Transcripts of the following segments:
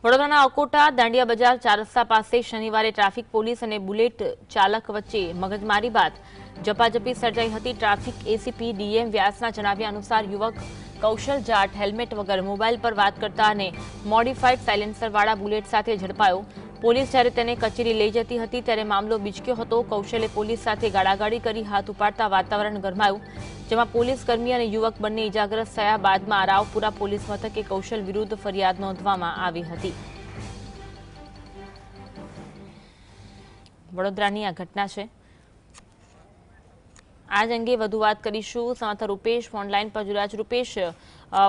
વડોદરાના અકોટા દાંડિયા બજાર ચાર રસ્તા પાસે શનિવારે ટ્રાફિક પોલીસ અને બુલેટ ચાલક વચ્ચે મગજમારી બાદ ઝપાઝપી સર્જાઈ હતી। ટ્રાફિક એસીપી ડીએમ વ્યાસના જણાવ્યા અનુસાર યુવક કૌશલ જાટ હેલ્મેટ વગર મોબાઈલ પર વાત કરતા અને મોડિફાઈડ સાયલેન્સરવાળા બુલેટ સાથે ઝડપાયો। પોલીસ જ્યારે તેને કચેરી લઈ જતી હતી ત્યારે મામલો બીચક્યો હતો। કૌશલે પોલીસ સાથે ગાળાગાળી કરી હાથ ઉપાડતા વાતાવરણ ગરમાયું, જેમાં પોલીસ કર્મી અને યુવક બંને ઇજાગ્રસ્ત થયા। બાદમાં રાવપુરા પોલીસ મથકે કૌશલ વિરુદ્ધ ફરિયાદ નોંધવામાં આવી હતી। વડોદરાની આ ઘટના છે। આજ અંગે વધુ વાત કરીશું। સંવાદદાતા રૂપેશ ઓનલાઈન પર જોડાયા છે। રૂપેશ,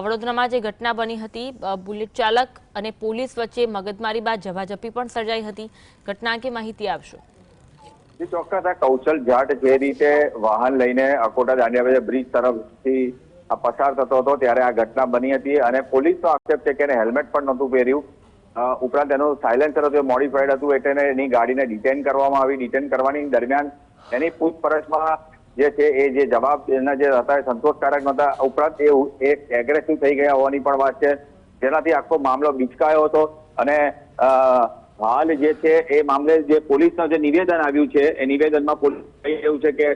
વડોદરામાં જે ઘટના બની હતી, બુલેટ ચાલક અને પોલીસ વચ્ચે મગજમારી બાદ ઝપાઝપી પણ સર્જાઈ હતી, ઘટના અંગે માહિતી આપશો। ચોક્કસ આ કૌશલ જાટ જે રીતે વાહન લઈને અકોટા દાંડિયા બજાર બ્રિજ તરફથી પસાર થતો હતો ત્યારે આ ઘટના બની હતી અને પોલીસનો આક્ષેપ છે કે એને હેલ્મેટ પણ નહોતું પહેર્યું। ઉપરાંત એનું સાયલેન્સર હતું, મોડિફાઈડ હતું, એટલે એની ગાડીને ડિટેન કરવામાં આવી। ડિટેન કરવાની દરમિયાન એની પૂછપરછમાં જે છે એ જે જવાબ એના જે હતા એ સંતોષકારક નહોતા। ઉપરાંત એ એગ્રેસિવ થઈ ગયા હોવાની પણ વાત છે, જેનાથી આખો મામલો બીચકાયો હતો અને હાલ જે છે એ મામલે જે પોલીસનું જે નિવેદન આવ્યું છે એ નિવેદનમાં પોલીસ કહી રહ્યું છે કે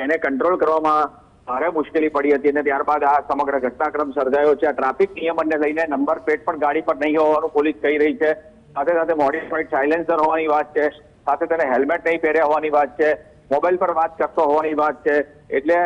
એને કંટ્રોલ કરવામાં ભારે મુશ્કેલી પડી હતી અને ત્યારબાદ આ સમગ્ર ઘટનાક્રમ સર્જાયો છે। આ ટ્રાફિક નિયમનને લઈને નંબર પ્લેટ પણ ગાડી પર નહીં હોવાનું પોલીસ કહી રહી છે। સાથે સાથે મોડિફાઈડ સાયલેન્સર હોવાની વાત છે, સાથે તેને હેલ્મેટ નહીં પહેર્યા હોવાની વાત છે, મોબાઈલ પર વાત કરતો હોવાની વાત છે। એટલે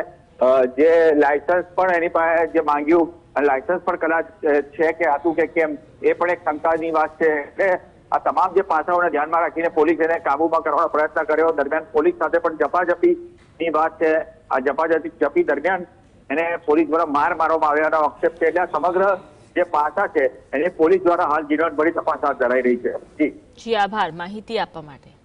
જે લાયસન્સ પણ એની પાસે જે માંગ્યું અને લાયસન્સ પણ કદાચ છે કે હતું કે કેમ એ પણ એક શંકાની વાત છે। એટલે આ તમામ જે પાસાઓને ધ્યાનમાં રાખીને પોલીસ એને કાબુમાં કરવાનો પ્રયત્ન કર્યો। દરમિયાન પોલીસ સાથે પણ ઝપાઝપીની વાત છે। આ ઝપાઝપી દરમિયાન એને પોલીસ દ્વારા માર મારવામાં આવ્યાનો આક્ષેપ છે। એટલે આ સમગ્ર જે પાસા છે એને પોલીસ દ્વારા હાલ ઝીણવટભરી તપાસ હાથ ધરાઈ રહી છે। જી આભાર માહિતી આપવા માટે।